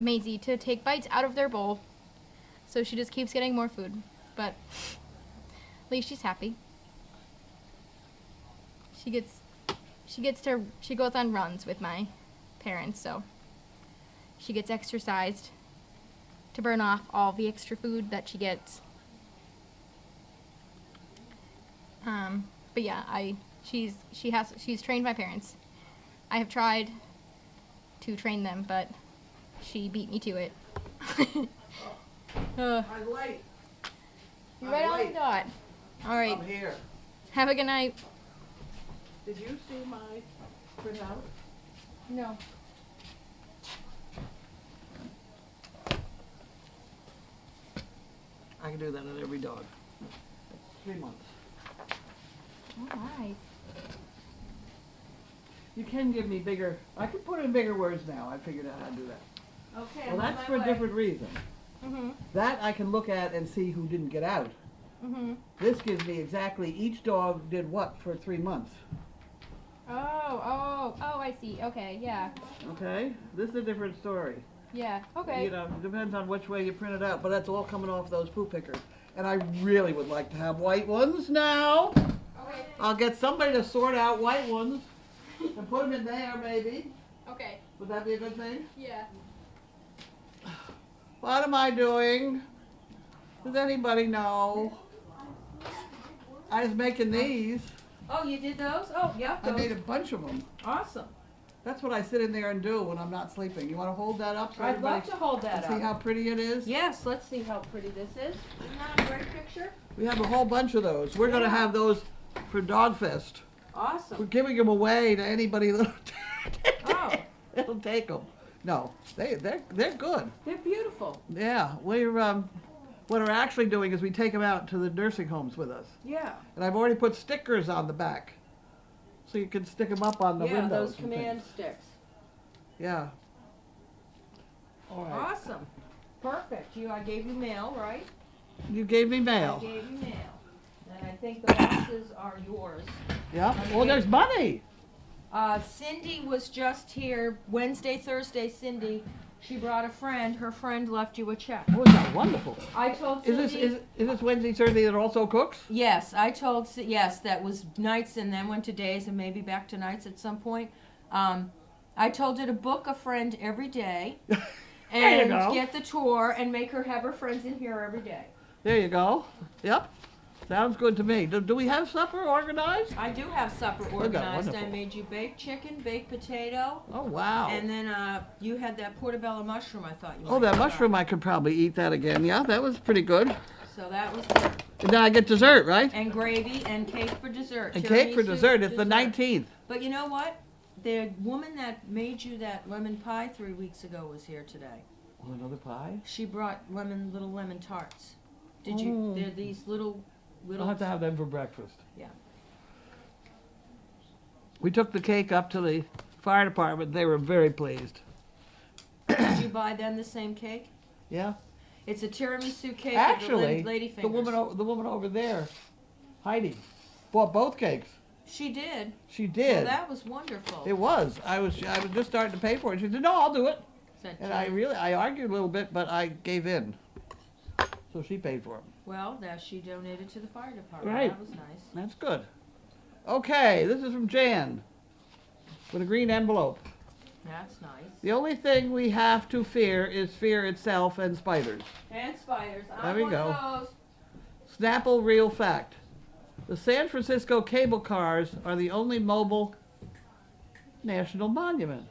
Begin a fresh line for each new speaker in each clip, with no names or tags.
Maisie to take bites out of their bowl. So she just keeps getting more food. But at least she's happy. She goes on runs with my parents, so she gets exercised to burn off all the extra food that she gets. But yeah, she's trained my parents. I have tried to train them, but she beat me to it.
I'm late.
You're right on the dot. All right.
I'm here.
Have a good night.
Did you see my printout?
No.
I can do that on every dog. 3 months.
All right.
You can give me bigger. I can put in bigger words now. I figured out how to do that.
Okay.
Well, that's for a different reason.
Mhm.
That I can look at and see who didn't get out.
Mhm.
This gives me exactly each dog did what for 3 months.
Oh, I see. Okay, yeah.
Okay? This is a different story.
Yeah. Okay.
You know, it depends on which way you print it out, but that's all coming off those poo pickers. And I really would like to have white ones now.
Okay.
I'll get somebody to sort out white ones and put them in there, maybe.
Okay.
Would that be a good thing?
Yeah.
What am I doing? Does anybody know? I was making these.
Oh, you did those? Oh, yeah.
I made a bunch of them.
Awesome.
That's what I sit in there and do when I'm not sleeping. You want to hold that up so
I'd
everybody
love to hold that
can see how
up.
pretty it is?
Yes, let's see how pretty this is. Isn't that a great picture?
We have a whole bunch of those. We're going to
Yeah.
have those for Dogfest. We're
Awesome.
giving them away to anybody that'll
Oh.
that'll take them. No, they're good.
They're beautiful.
Yeah, we're what we're actually doing is we take them out to the nursing homes with us,
Yeah.
and I've already put stickers on the back, so you can stick them up on the
Yeah,
windows.
those
and
command
things.
sticks.
Yeah. All right.
Awesome. Perfect. I gave you mail, right?
You gave me
I
mail.
gave you mail. And I think the boxes are yours.
Yeah. Oh, there's money.
Cindy was just here Wednesday, Thursday. Cindy, she brought a friend. Her friend left you a check.
Oh, is that wonderful?
I told
Is
Cindy.
this Wednesday, Thursday that also cooks?
Yes, I told, yes, that was nights and then went to days and maybe back to nights at some point. I told her to book a friend every day
There you
and
go.
get the tour and make her have her friends in here every day.
There you go. Yep. Sounds good to me. Do we have supper organized?
I do have supper
that
organized. I
wonderful?
made you baked chicken, baked potato,
Oh, wow.
and then you had that portobello mushroom I thought you
Oh,
might
that
try.
mushroom, I could probably eat that again. Yeah, that was pretty good.
So that was good.
And then I get dessert, right?
And gravy and cake for dessert.
And cake for
Tiramisu
dessert. It's the 19th.
But you know what? The woman that made you that lemon pie 3 weeks ago was here today.
Oh, another pie?
She brought little lemon tarts. Did
Oh.
you? They're these little.
I'll have to have them for breakfast.
Yeah.
We took the cake up to the fire department. They were very pleased.
Did you buy them the same cake?
Yeah.
It's a tiramisu cake
Actually,
with the lady
the
fingers.
woman over there, Heidi, bought both cakes.
She did.
She
Well,
did.
that was wonderful.
It was. I was just starting to pay for it. She said, "No, I'll do it."
Said
And
Jen.
I argued a little bit, but I gave in. So she paid for them.
Well, that she donated to the fire department.
Right.
That was nice.
That's good. Okay, this is from Jan with a green envelope.
That's nice.
The only thing we have to fear is fear itself and spiders.
And spiders.
There
I'm
we
one
go.
of those.
Snapple real fact. The San Francisco cable cars are the only mobile national monument.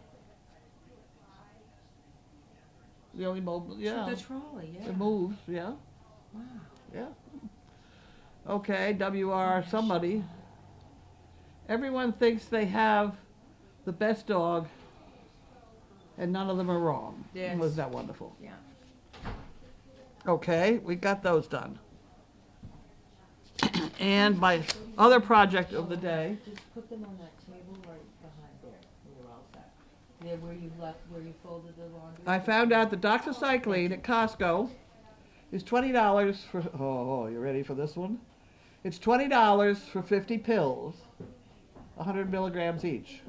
The only mobile, yeah.
The trolley, yeah.
It moves, yeah.
Wow.
Yeah. Okay, WR somebody. Everyone thinks they have the best dog, and none of them are wrong.
Yes.
Was that wonderful?
Yeah.
Okay, we got those done. And my other project of the day,
Just put them on that table right behind there, and you're all set. There where you left, where you folded the laundry.
I found out that doxycycline at Costco is $20 for, you ready for this one? It's $20 for 50 pills, 100 milligrams each.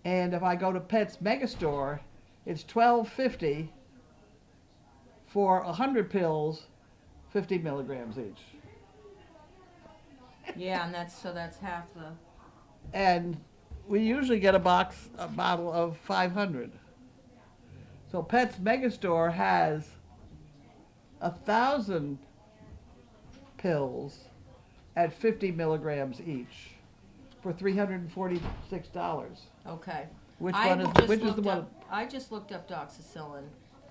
And if I go to Pet's Megastore, it's $12.50 for 100 pills, 50 milligrams each.
Yeah, and that's half the.
And we usually get a bottle of 500. So Pets Megastore has 1,000 pills at 50 milligrams each for $346.
Okay.
Which
I
one is
just
which is the
looked
one?
up- I just looked up doxycycline,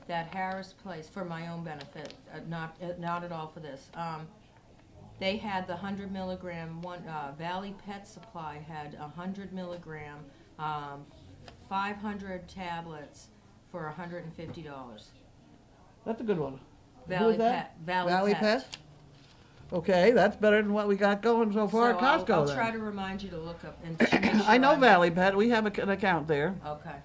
that Harris Place, for my own benefit, not at all for this. They had the 100 milligram one. Valley Pet Supply had 100 milligram, 500 tablets for $150.
That's a good one.
Valley
Who's that?
Pet. Valley Pet.
Okay, that's better than what we got going so far at Costco.
I'll
then.
try to remind you to look up and make sure
I know
I'm-
Valley Pet. We have an account there.
Okay.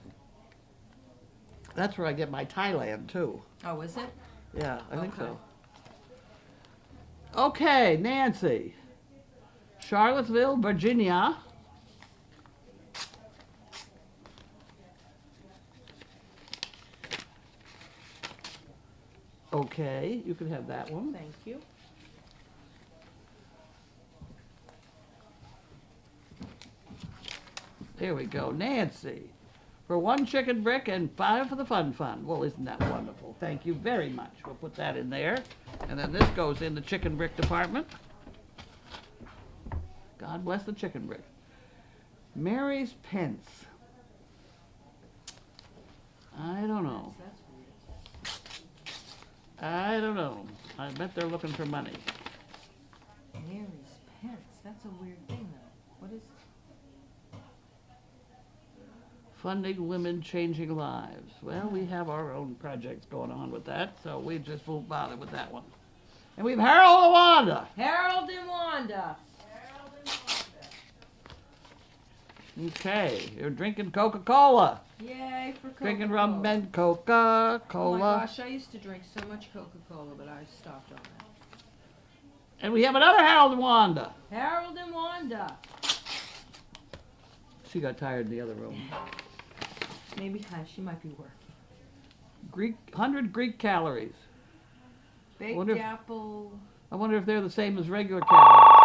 That's where I get my Thailand too.
Oh, is it?
Yeah, I think
Okay.
so. Okay, Nancy. Charlottesville, Virginia. Okay, you can have that one.
Thank you.
There we go, Nancy. For 1 chicken brick and 5 for the fun fund. Well, isn't that wonderful? Thank you very much. We'll put that in there. And then this goes in the chicken brick department. God bless the chicken brick. Mary's Pence. I don't know. I don't know. I bet they're looking for money.
Mary's Pence. That's a weird thing, though. What is?
Funding women changing lives. Well, we have our own projects going on with that, so we just won't bother with that one. And we have Harold and Wanda.
Harold and Wanda.
Okay, you're drinking Coca-Cola.
Yay for Coca-Cola.
Drinking rum and
Oh
Coca-Cola.
my gosh, I used to drink so much Coca-Cola, but I stopped on that.
And we have another Harold and Wanda.
Harold and Wanda.
She got tired in the other room.
Maybe she might be working.
100 Greek calories.
Baked
Wonder if-
apple.
I wonder if they're the same as regular calories.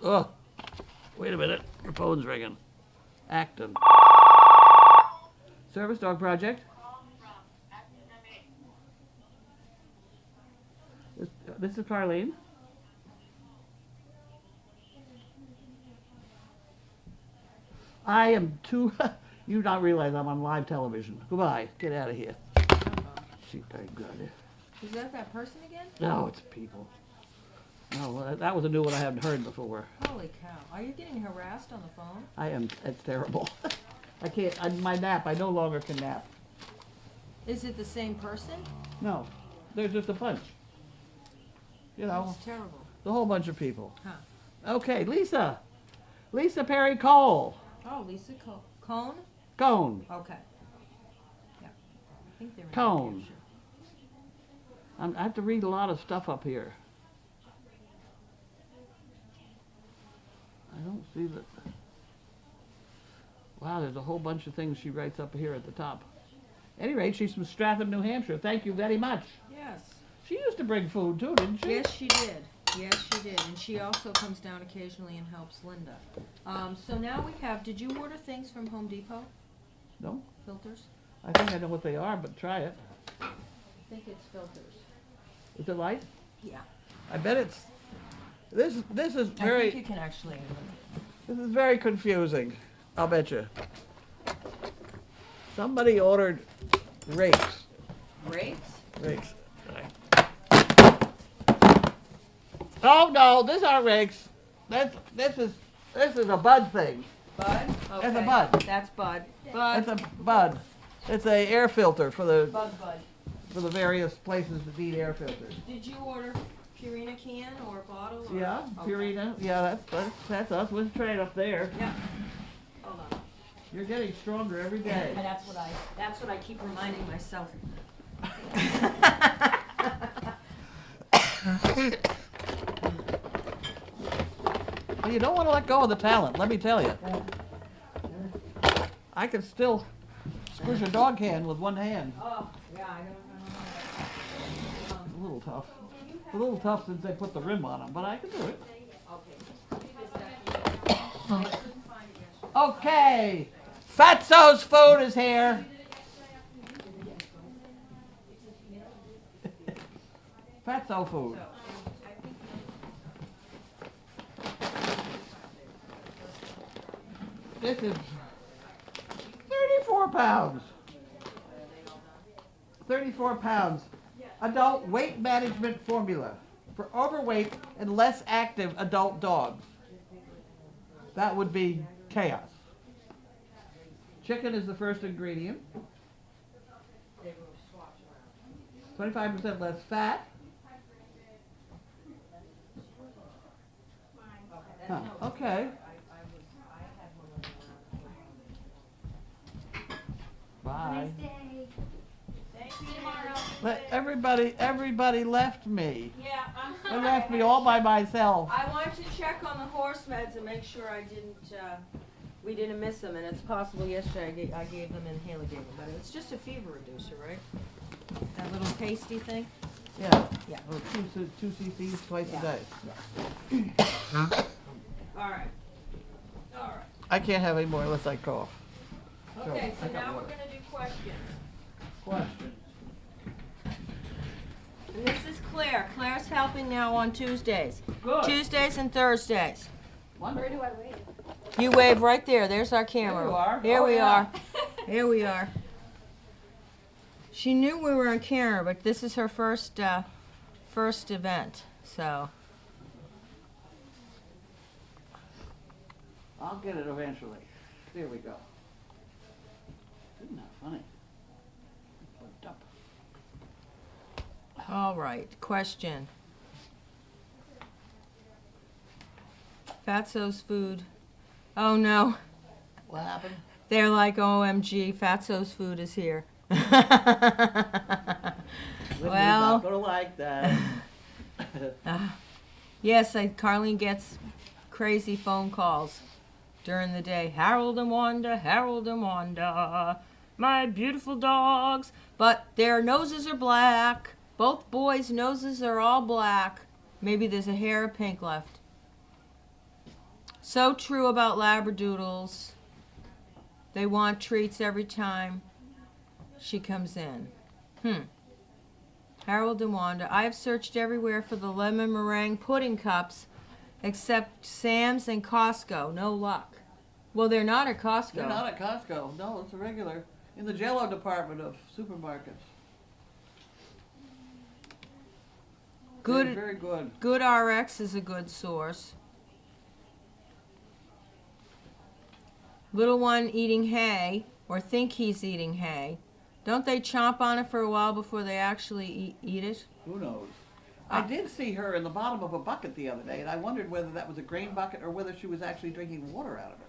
Oh, wait a minute. Your phone's ringing. Acton. Service Dog Project. This is Carlene. I am too. You not realize I'm on live television. Goodbye. Get out of here. She, thank God.
Is that person again?
No, it's people. No, that was a new one I haven't heard before.
Holy cow. Are you getting harassed on the phone?
I am. It's terrible. I can't. My nap. I no longer can nap.
Is it the same person?
No, there's just a bunch. You know,
That's terrible.
the whole bunch of people.
Huh.
Okay, Lisa. Lisa Perry Cole.
Oh, Lisa Cone?
Cone.
Okay. Yeah. I think they're in
Cone.
New Hampshire.
I have to read a lot of stuff up here. I don't see that. Wow, there's a whole bunch of things she writes up here at the top. At any rate, she's from Stratham, New Hampshire. Thank you very much.
Yes.
She used to bring food too, didn't she?
Yes, she did. Yes, she did. And she also comes down occasionally and helps Linda. So now we have, did you order things from Home Depot?
No?
Filters?
I think I know what they are, but try it.
I think it's filters.
Is it light?
Yeah.
I bet it's. This is
I think you
very.
can actually.
This is very confusing. I'll bet you. Somebody ordered rakes.
Rakes?
Rakes. Oh no, these aren't rakes. This is a bud thing.
Bud? Okay.
That's a bud.
That's Bud. Bud.
That's a bud. It's a air filter for the
Bud.
various places that need air filters.
Did you order Purina can or bottle? Or?
Yeah,
Okay.
Purina. Yeah, that's us. We're straight up there.
Yeah. Hold on.
You're getting stronger every day.
And that's what I keep reminding myself.
Well, you don't want to let go of the talent, let me tell you. I can still Where's your dog hand with one hand?
Oh, yeah, I don't know.
It's a little tough. It's a little tough since they put the rim on them, but I can do it. Okay, Fatso's food is here. Fatso food. This is 34 pounds. 34 pounds. Adult weight management formula for overweight and less active adult dogs. That would be chaos. Chicken is the first ingredient. 25% less fat. Huh, okay. Bye. Everybody left me.
Yeah, I'm
They
sorry.
left me all by myself.
I want to check on the horse meds and make sure we didn't miss them, and it's possible yesterday I gave them and Haley gave them, but it's just a fever reducer, right? That little pasty thing?
Yeah.
Yeah.
Oh, two cc's twice
Yeah.
a day.
All right. All right.
I can't have any more unless I cough.
Okay,
I
so
got
now we're
water.
gonna do questions.
Questions?
And this is Claire. Claire's helping now on Tuesdays.
Good.
Tuesdays and Thursdays.
Wonderful.
I wait?
You wave right there. There's our camera.
There you are.
Here
Oh,
we
yeah.
are. Here we are. She knew we were on camera, but this is her first event. So
I'll get it eventually. There we go. Isn't that funny? Flipped up.
all right. Question. Fatso's food. Oh no.
What happened?
They're like, OMG, Fatso's food is here.
Linda's
Well.
not gonna like that.
Yes, Carlene gets crazy phone calls during the day. Harold and Wanda, my beautiful dogs. But their noses are black. Both boys' noses are all black. Maybe there's a hair of pink left. So true about Labradoodles. They want treats every time she comes in. Harold and Wanda. I have searched everywhere for the lemon meringue pudding cups except Sam's and Costco. No luck. Well, they're not at Costco.
They're not at Costco. No, it's a regular. In the Jell-O department of supermarkets.
Good.
They're very good.
Good RX is a good source. Little one eating hay, or think he's eating hay. Don't they chomp on it for a while before they actually eat it?
Who knows? I did see her in the bottom of a bucket the other day, and I wondered whether that was a grain bucket or whether she was actually drinking water out of it.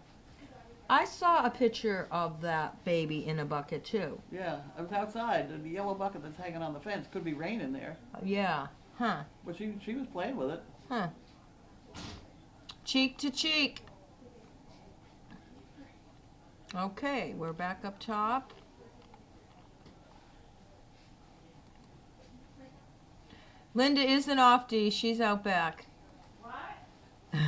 I saw a picture of that baby in a bucket too.
Yeah, I was outside, and the yellow bucket that's hanging on the fence. Could be rain in there,
Yeah. Huh.
but she was playing with it.
Huh. Cheek to cheek. Okay, we're back up top. Linda isn't off, Dee. She's out back. What?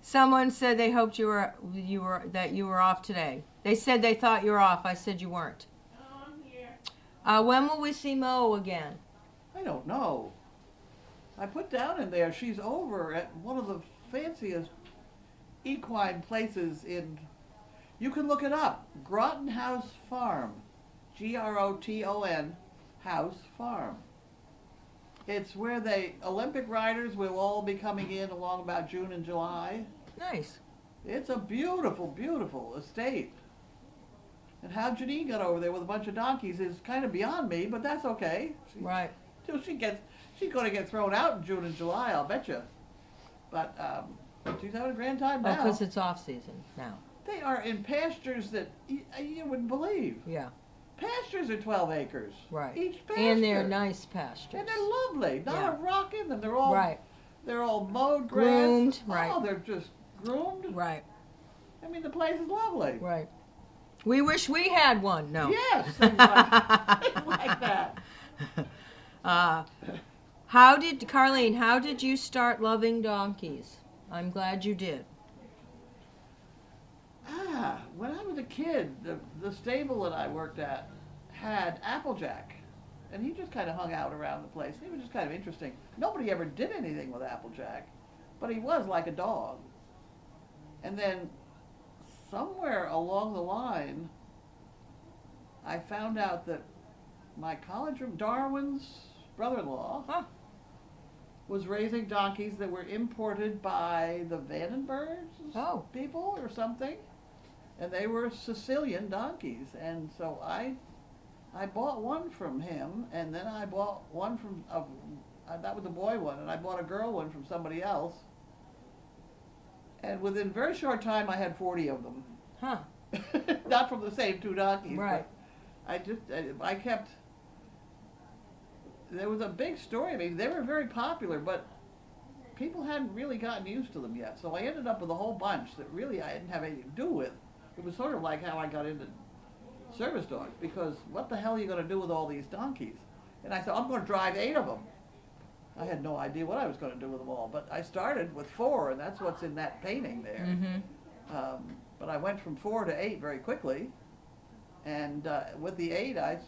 Someone said they hoped you were off today. They said they thought you were off. I said you weren't.
Oh, I'm here.
When will we see Mo again?
I don't know. I put down in there, she's over at one of the fanciest equine places in, you can look it up, Groton House Farm. Groton House Farm. It's where Olympic riders will all be coming in along about June and July.
Nice.
It's a beautiful, beautiful estate. And how Janine got over there with a bunch of donkeys is kind of beyond me, but that's okay.
Right.
Till she's going to get thrown out in June and July, I'll bet you. But she's having a grand time
Oh,
now.
because it's off season now.
They are in pastures that you wouldn't believe.
Yeah.
Pastures are 12 acres.
Right.
Each pasture.
And they're nice pastures.
And they're lovely. Not
Yeah.
a rock in them. They're all
Right.
They're all mowed grass.
Groomed, right.
Oh, they're just groomed.
Right.
I mean, the place is lovely.
Right. We wish we had one. No.
Yes, things like that.
Carlene, how did you start loving donkeys? I'm glad you did.
When I was a kid, the stable that I worked at had Applejack. And he just kind of hung out around the place. He was just kind of interesting. Nobody ever did anything with Applejack, but he was like a dog. And then somewhere along the line, I found out that my college room, Darwin's brother-in-law, was raising donkeys that were imported by the Vandenbergs people or something. And they were Sicilian donkeys. And so I bought one from him, and then I bought one from, that was a boy one, and I bought a girl one from somebody else. And within a very short time, I had 40 of them.
Huh.
Not from the same two donkeys.
Right.
But I kept, there was a big story. I mean, they were very popular, but people hadn't really gotten used to them yet. So I ended up with a whole bunch that really I didn't have anything to do with. It was sort of like how I got into service dogs, because what the hell are you going to do with all these donkeys? And I thought, I'm going to drive 8 of them. I had no idea what I was going to do with them all, but I started with 4, and that's what's in that painting there.
Mm-hmm.
But I went from 4 to 8 very quickly, and with the 8, I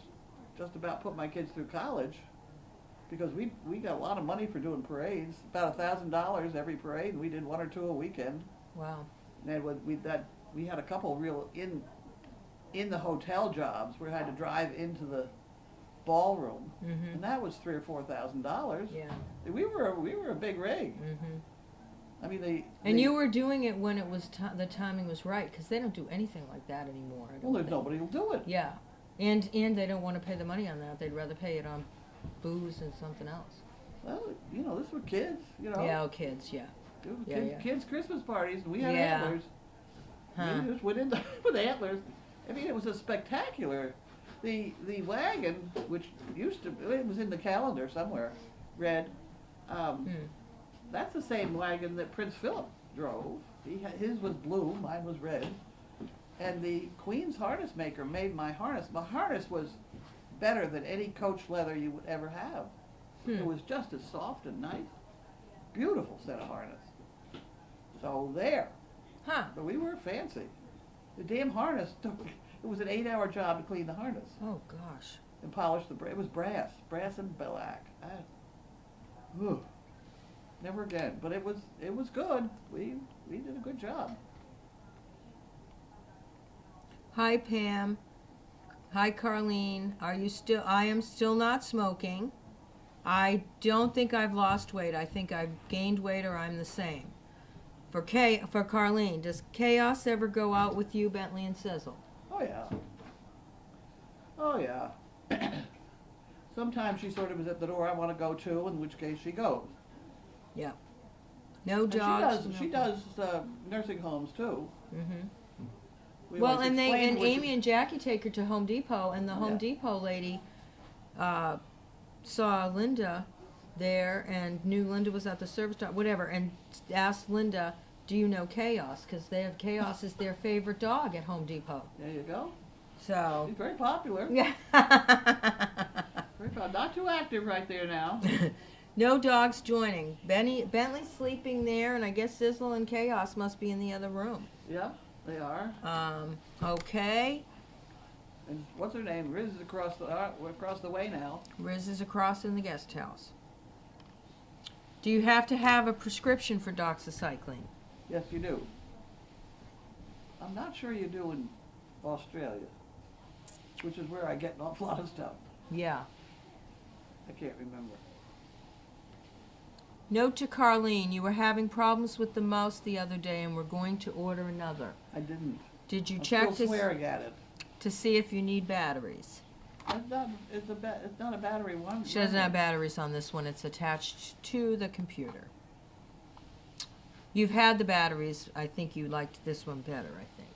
just about put my kids through college, because we got a lot of money for doing parades, about $1,000 every parade, and we did 1 or 2 a weekend.
Wow.
And we had a couple real in the hotel jobs where I had to drive into the ballroom,
Mm-hmm.
and that was $3,000 or $4,000.
Yeah.
We were a big rig.
Mm-hmm.
I mean,
And you were doing it when it was the timing was right, because they don't do anything like that anymore. I don't
well, there's
think.
nobody who'll do it.
Yeah, and they don't want to pay the money on that. They'd rather pay it on booze and something else.
Well, this were kids,
Yeah, kids. Yeah.
It was
Yeah,
kids' Christmas parties, and we had
Yeah.
antlers.
Huh.
We just went in with antlers. I mean, it was a spectacular. The wagon, which it was in the calendar somewhere, red. That's the same wagon that Prince Philip drove. His was blue, mine was red. And the Queen's harness maker made my harness. My harness was better than any coach leather you would ever have. It was just as soft and nice. Beautiful set of harness. So there.
Huh.
But we were fancy. The damn harness it was an 8-hour job to clean the harness
Oh gosh.
and polish it was brass and bellac. Never again. But it was good. We did a good job.
Hi Pam. Hi Carlene. I am still not smoking. I don't think I've lost weight. I think I've gained weight or I'm the same. For Carlene, does Chaos ever go out with you, Bentley and Sizzle?
Oh yeah. Sometimes she sort of is at the door I want to go to, in which case she goes.
Yeah. No
And
dogs.
she does nursing homes too.
Mm-hmm.
We
Well,
always
and
explained which-
Amy and Jackie take her to Home Depot, and the Home
Yeah.
Depot lady saw Linda there and knew Linda was at the service dog, whatever, and asked Linda, "Do you know Chaos?" Because Chaos is their favorite dog at Home Depot.
There you go.
So.
She's very popular.
Yeah.
Very popular. Not too active right there now.
No dogs joining. Bentley's sleeping there, and I guess Sizzle and Chaos must be in the other room.
Yeah, they are.
Okay.
And what's her name? Riz is across the way now.
Riz is across in the guest house. Do you have to have a prescription for doxycycline?
Yes, you do. I'm not sure you do in Australia, which is where I get an awful lot of stuff.
Yeah.
I can't remember.
Note to Carlene, you were having problems with the mouse the other day and we're going to order another.
I didn't.
Did you
I'm
check
still swearing at it.
to see if you need batteries?
It's not a battery one.
She doesn't have batteries on this one. It's attached to the computer. You've had the batteries. I think you liked this one better, I think.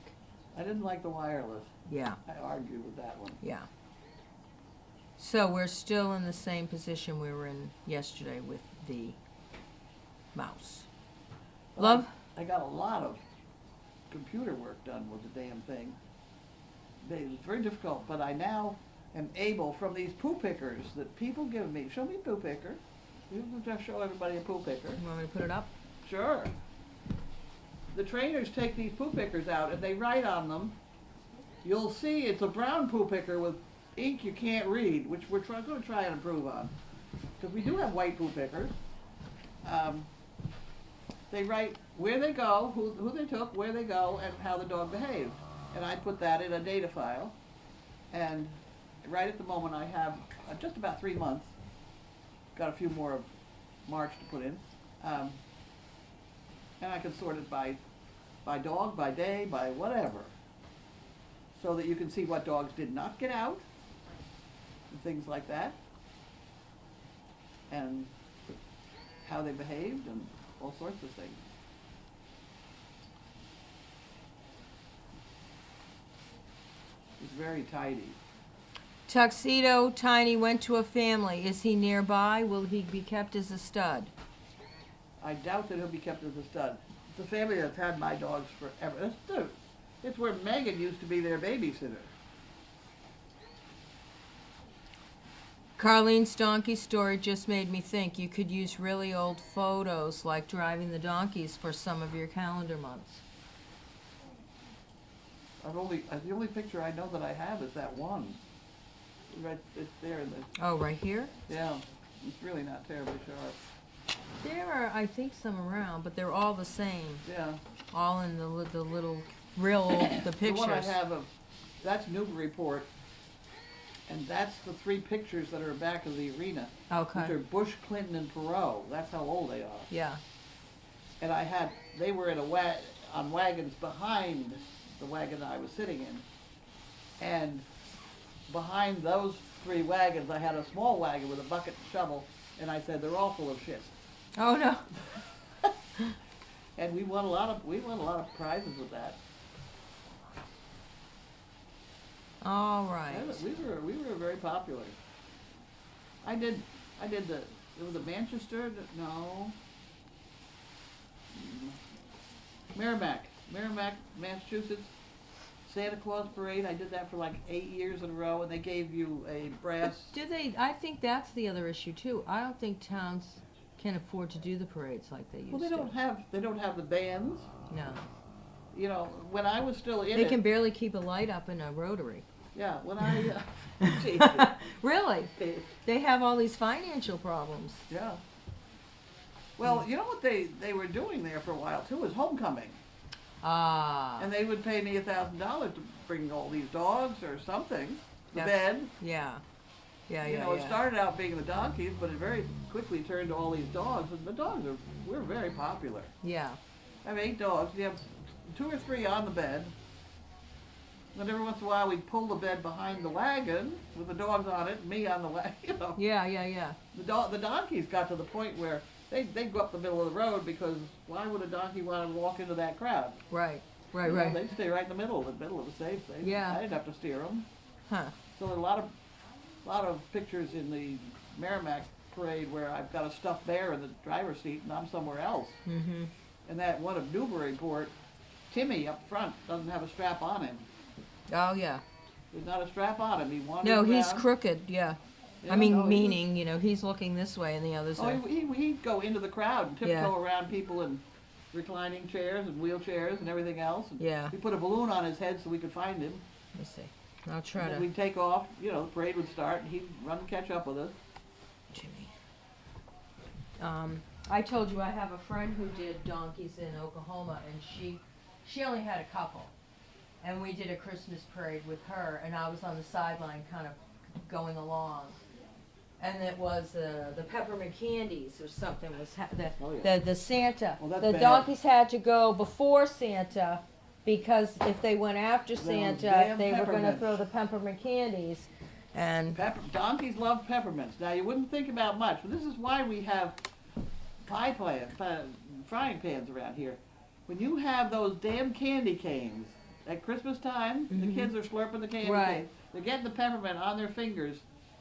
I didn't like the wireless.
Yeah,
I argued with that one.
yeah. So we're still in the same position we were in yesterday with the mouse.
But
Love?
I got a lot of computer work done with the damn thing. it's very difficult, but I now am able, from these poo pickers that people give me, show me a poo picker. You can just show everybody a poo picker.
You want me to put it up?
Sure. The trainers take these poo pickers out and they write on them. You'll see it's a brown poo picker with ink you can't read, which we're going to try and improve on. Because we do have white poo pickers. They write where they go, who they took, where they go, and how the dog behaved. And I put that in a data file. And right at the moment I have just about 3 months. Got a few more of March to put in. And I can sort it by dog, by day, by whatever. So that you can see what dogs did not get out, and things like that. And how they behaved, and all sorts of things. It's very tidy.
Tuxedo Tiny went to a family. Is he nearby? Will he be kept as a stud?
I doubt that he'll be kept as a stud. It's a family that's had my dogs forever. It's where Megan used to be their babysitter.
Carlene's donkey story just made me think you could use really old photos like driving the donkeys for some of your calendar months.
The only picture I know that I have is that one. Right, it's there in the,
Oh, right here?
yeah, it's really not terribly sharp.
There are, I think, some around, but they're all the same.
Yeah.
All in the little, real old, the pictures.
The one I have of, that's Newburyport, and that's the 3 pictures that are back of the arena.
Okay.
Which are Bush, Clinton, and Perot. That's how old they are.
Yeah.
And they were in on wagons behind the wagon I was sitting in. And behind those 3 wagons, I had a small wagon with a bucket and shovel, and I said, they're all full of shit.
Oh, no.
And we won a lot of prizes with that.
All right.
We were very popular. I did it was a Manchester, no. Merrimack, Massachusetts, Santa Claus Parade. I did that for like 8 years in a row, and they gave you a brass.
Do they, I think that's the other issue too. I don't think towns can afford to do the parades like they used to.
Well, they don't have the bands.
No.
You know, when I was still in
They
it.
can barely keep a light up in a rotary.
Yeah, when I.
Really? They have all these financial problems.
Yeah. Well, you know what they were doing there for a while too was homecoming.
Ah.
And they would pay me $1,000 to bring all these dogs or something. The
That's-
bed.
Yeah. Yeah,
You
yeah,
know,
yeah.
it started out being the donkeys, but it very quickly turned to all these dogs. And the dogs we're very popular.
Yeah.
I have 8 dogs. You have 2 or 3 on the bed. And every once in a while we'd pull the bed behind the wagon with the dogs on it, and me on the wagon, you know.
Yeah, yeah, yeah.
The donkeys got to the point where they'd go up the middle of the road because why would a donkey want to walk into that crowd?
Right. Right,
You know,
right.
they'd stay right in the middle of the safe.
Yeah.
I didn't have to steer them.
Huh.
So there are a lot of pictures in the Merrimack parade where I've got a stuffed bear in the driver's seat and I'm somewhere else.
Mm-hmm.
And that one of Newburyport, Timmy up front doesn't have a strap on him.
Oh, yeah.
There's not a strap on him. He wanders
No, he's
around.
crooked, yeah.
Yeah,
I mean,
no, he was-
meaning, you know, he's looking this way and the others are.
Oh, he'd go into the crowd and tiptoe
Yeah.
around people in reclining chairs and wheelchairs and everything else. And
Yeah.
we put a balloon on his head so we could find him.
Let me see. I'll try
And then
to.
we'd take off, you know, the parade would start and he'd run and catch up with us.
Jimmy. I told you I have a friend who did donkeys in Oklahoma, and she only had a couple, and we did a Christmas parade with her, and I was on the sideline kind of going along, and it was the peppermint candies or something was
Oh, yeah.
the Santa.
Well, that's
the
bad.
donkeys had to go before Santa because if they went after
Those
Santa,
damn
they were going to
peppermints.
throw the peppermint candies, and
Donkeys love peppermints. Now you wouldn't think about much, but this is why we have frying pans around here. When you have those damn candy canes at Christmas time, the
Mhm.
kids are slurping the candy
Right.
canes. They're getting the peppermint on their fingers,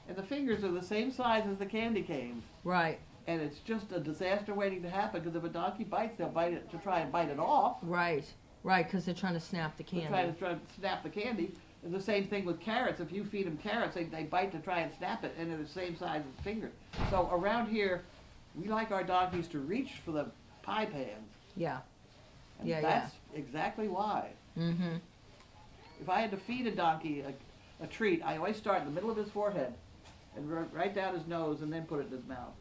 and the fingers are the same size as the candy canes.
right.
And it's just a disaster waiting to happen because if a donkey bites, they'll bite it to try and bite it off.
Right, right, because they're trying to snap the
They're
candy.
try to snap the candy. It's the same thing with carrots. If you feed them carrots, they bite to try and snap it, and they're the same size as fingers. So around here, we like our donkeys to reach for the pie pans.
Yeah.
And
Yeah,
that's exactly why.
Mm-hmm.
If I had to feed a donkey a treat, I always start in the middle of his forehead and right down his nose and then put it in his mouth.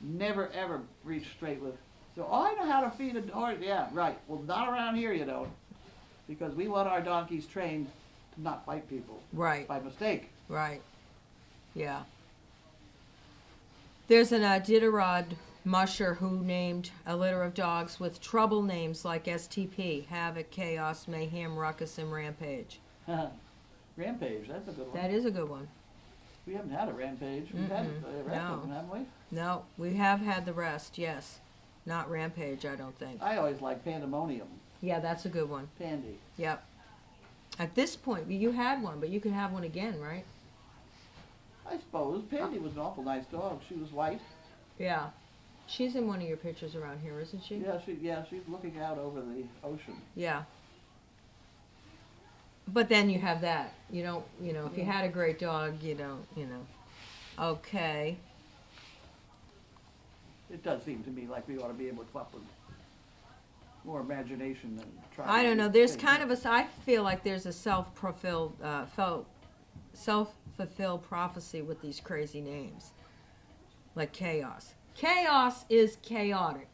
Never ever reach straight with. So, oh, I know how to feed a horse. Yeah, right. Well, not around here you don't. Because we want our donkeys trained to not bite people
Right.
by mistake.
Right. Yeah. There's an Iditarod musher who named a litter of dogs with trouble names like STP, Havoc, Chaos, Mayhem, Ruckus, and Rampage.
Rampage, that's a good one.
That is a good one.
We haven't had a rampage. We've had the rest
No.
of them, haven't we?
No, we have had the rest, yes. Not Rampage, I don't think.
I always like Pandemonium.
Yeah, that's a good one.
Pandy.
Yep. At this point, you had one, but you could have one again, right?
I suppose. Pandy was an awful nice dog. She was white.
Yeah. She's in one of your pictures around here, isn't she?
Yeah, she's looking out over the ocean.
Yeah. But then you have that. You don't, if you had a great dog, you don't, Okay.
It does seem to me like we ought to be able to come up with more imagination than try.
I don't know. There's kind of I feel like there's a self-fulfilled prophecy with these crazy names. Like Chaos. Chaos is chaotic.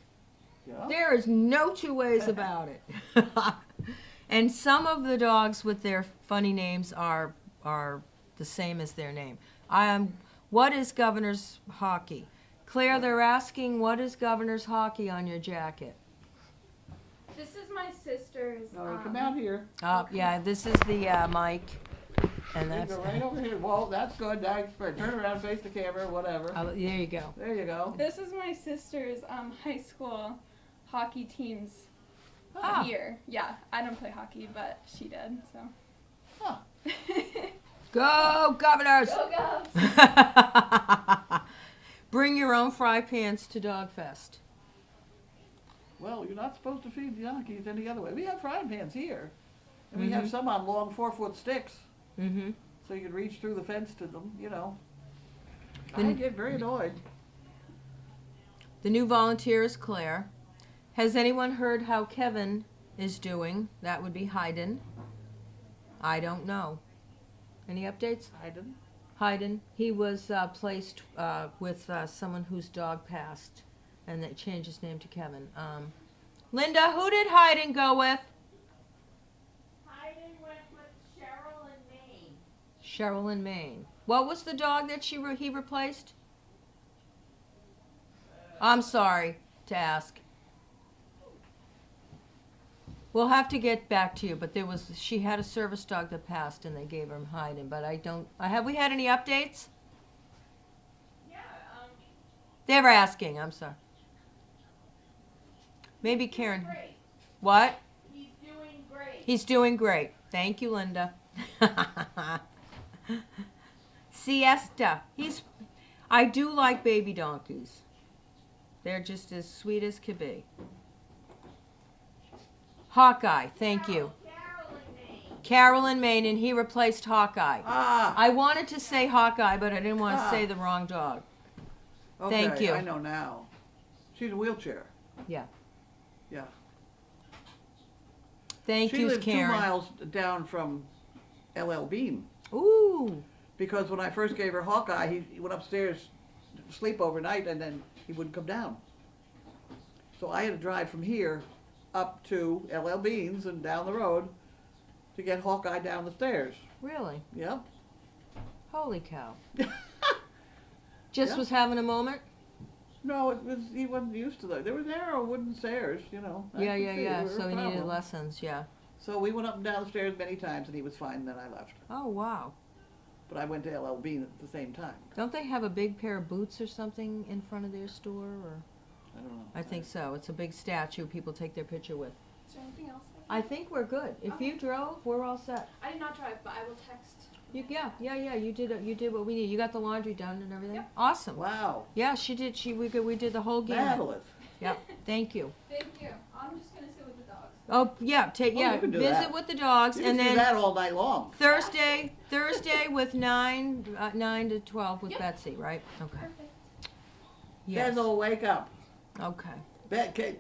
Yeah.
There is no two ways about it. And some of the dogs with their funny names are the same as their name. What is Governor's Hockey? Claire, they're asking, what is Governor's Hockey on your jacket?
This is my sister's.
All right, come out here.
Oh, yeah, this is the mic. And
You
that's,
go right over here. Well, that's good. Now turn around, face the camera, whatever.
there you go.
There you go.
This is my sister's high school hockey team's
Ah.
gear. Yeah, I don't play hockey, but she did, so.
Huh.
Go, Governors!
Go Govs!
Bring your own fry pans to Dogfest.
Well, you're not supposed to feed the donkeys any other way. We have frying pans here. And we have some on long 4-foot sticks.
Mm-hmm.
So you can reach through the fence to them,
Then-
I get very annoyed.
The new volunteer is Claire. Has anyone heard how Kevin is doing? That would be Hayden. I don't know. Any updates?
I didn't.
Hayden. He was placed with someone whose dog passed, and they changed his name to Kevin. Linda, who did Hayden go with?
Hayden went with Cheryl and Maine.
Cheryl in Maine. What was the dog that he replaced? I'm sorry to ask. We'll have to get back to you, but she had a service dog that passed and they gave her Hayden, but have we had any updates?
Yeah,
They were asking, I'm sorry. Maybe Karen.
great.
What?
He's doing great.
He's doing great. Thank you, Linda. Siesta. I do like baby donkeys. They're just as sweet as could be. Hawkeye, thank you.
Carol and Maine.
Carol in Maine, and he replaced Hawkeye.
Ah!
I wanted to say Hawkeye, but I didn't want to
Ah.
say the wrong dog.
Okay,
thank you.
I know now. She's in a wheelchair.
Yeah.
Yeah.
Thank
She
you,
lived
Karen.
2 miles down from LL Bean.
Ooh.
Because when I first gave her Hawkeye, he went upstairs to sleep overnight and then he wouldn't come down. So I had to drive from here up to LL Bean's and down the road to get Hawkeye down the stairs.
Really?
Yep.
Holy cow. Just
Yeah.
was having a moment?
No, he wasn't used to that. There was narrow wooden stairs, I
Yeah,
could
yeah,
see
yeah.
there were
So he needed
problems.
lessons, yeah.
So we went up and down the stairs many times and he was fine, then I left.
Oh, wow.
But I went to LL Bean at the same time.
Don't they have a big pair of boots or something in front of their store? Or
I don't know.
I think so. It's a big statue people take their picture with.
Is there anything else?
I think we're good. If you drove, we're all set.
I did not drive, but I will text.
Yeah. You did what we need. You got the laundry done and everything.
Yep.
Awesome.
Wow.
Yeah, she did. We did the whole game.
Marvelous.
Yep. Thank you.
Thank you. I'm just gonna sit with the dogs.
Oh, yeah, take,
Oh,
yeah,
you can do
visit
that.
with the dogs,
You
and
can do
then
that all night long.
Thursday with 9 to 12 with Betsy, right? Okay. Yes.
Kendall, wake up.
Okay.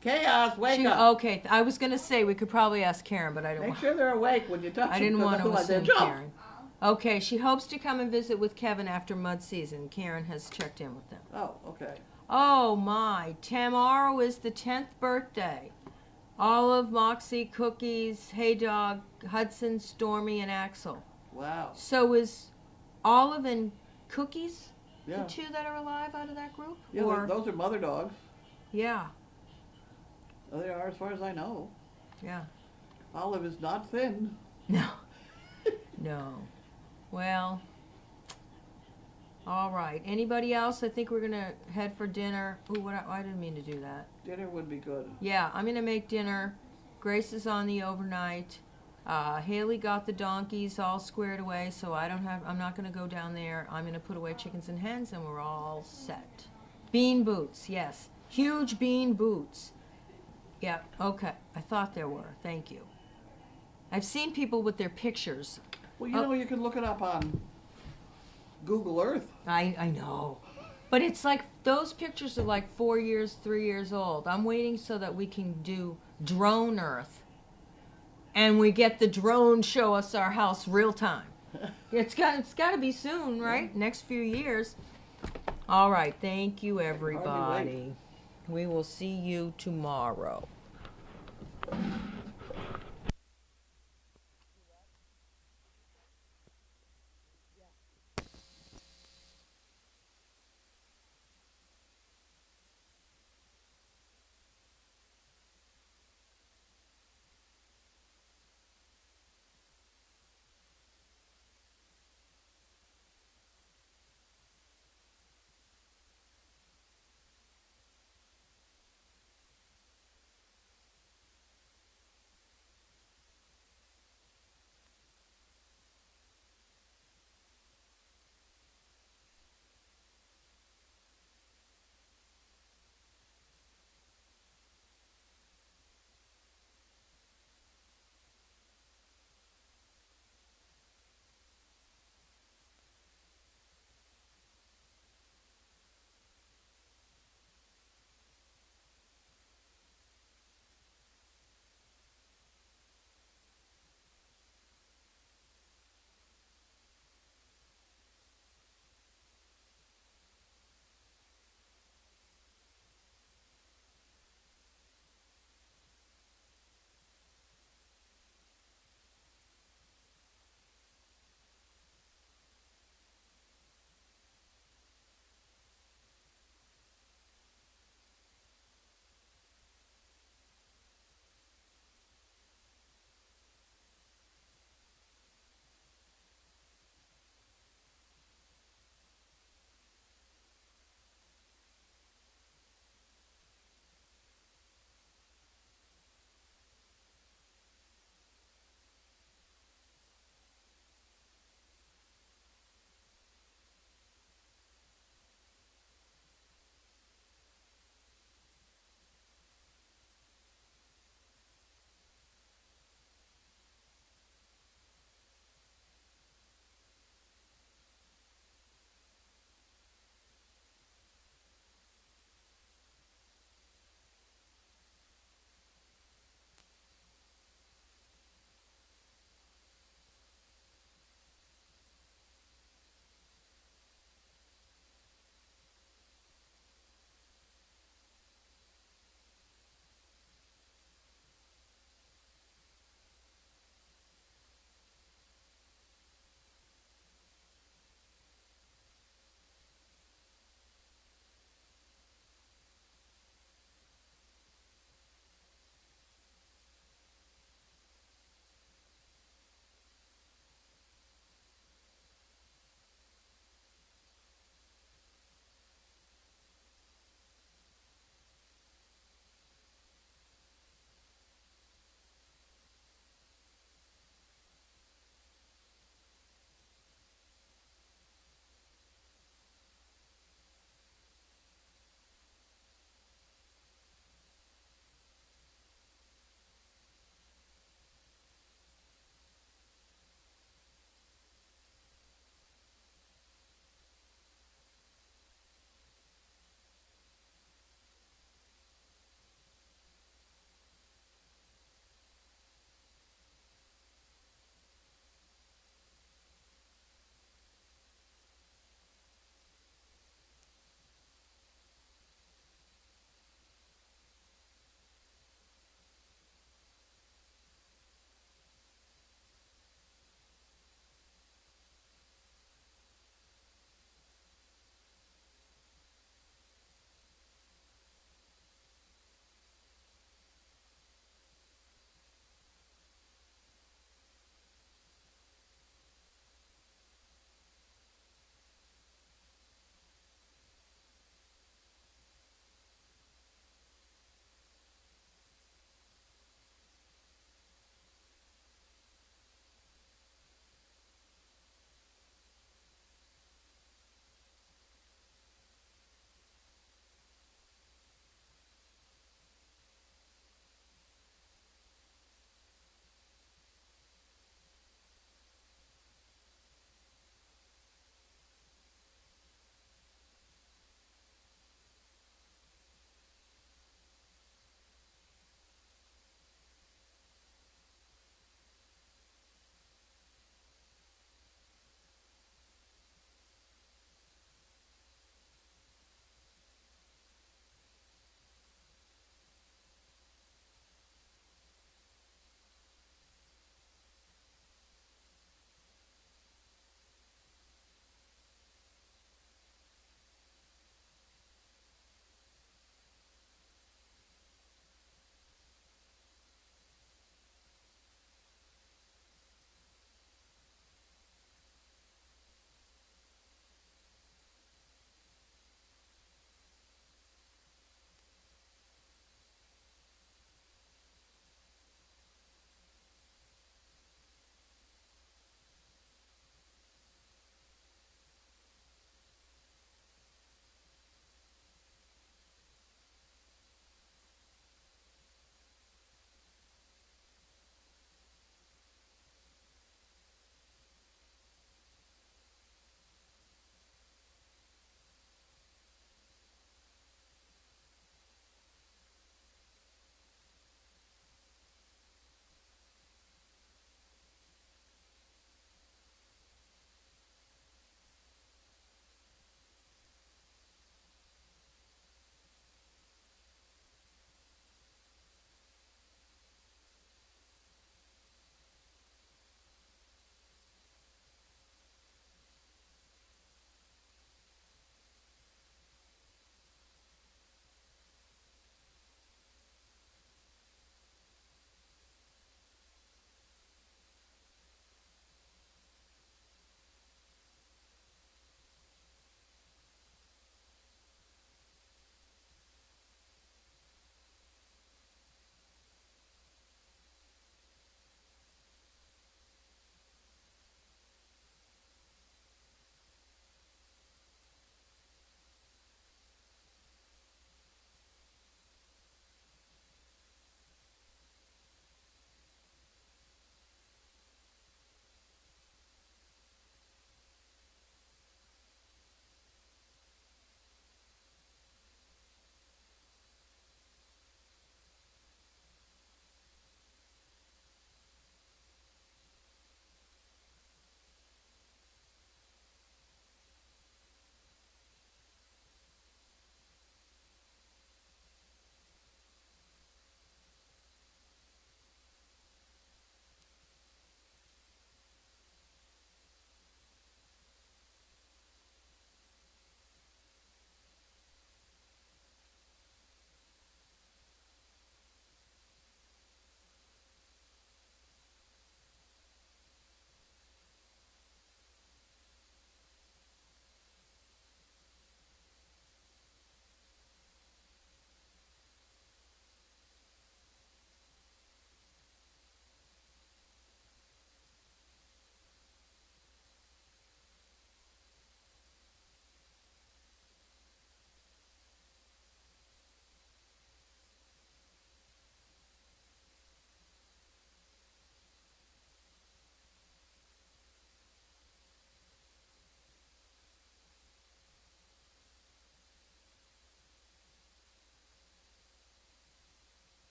Chaos, wake
She-
up.
Okay, I was gonna say we could probably ask Karen, but I didn't
Make
want.
sure they're awake when you touch
I
them,
didn't
'cause
want to
otherwise they'll
assume
jump.
Karen. Okay, she hopes to come and visit with Kevin after mud season. Karen has checked in with them.
Oh, okay.
Oh my, tomorrow is the 10th birthday. Olive, Moxie, Cookies, Hey Dog, Hudson, Stormy, and Axel.
Wow.
So is Olive and Cookies
Yeah.
the two that are alive out of that group?
Yeah,
Or,
those are mother dogs.
yeah,
They are, as far as I know.
yeah.
Olive is not thin.
No. No. Well, all right. Anybody else? I think we're going to head for dinner. Ooh, I didn't mean to do that.
Dinner would be good.
Yeah, I'm going to make dinner. Grace is on the overnight. Haley got the donkeys all squared away, so I'm not going to go down there. I'm going to put away chickens and hens, and we're all set. Bean boots, yes. Huge bean boots. Yeah, okay. I thought there were. Thank you. I've seen people with their pictures.
Well, you know, you can look it up on Google Earth.
I know. But it's like, those pictures are like 4 years, 3 years old. I'm waiting so that we can do drone Earth. And we get the drone show us our house real time. It's got to be soon, right? Next few years. All right. Thank you, everybody. We will see you tomorrow.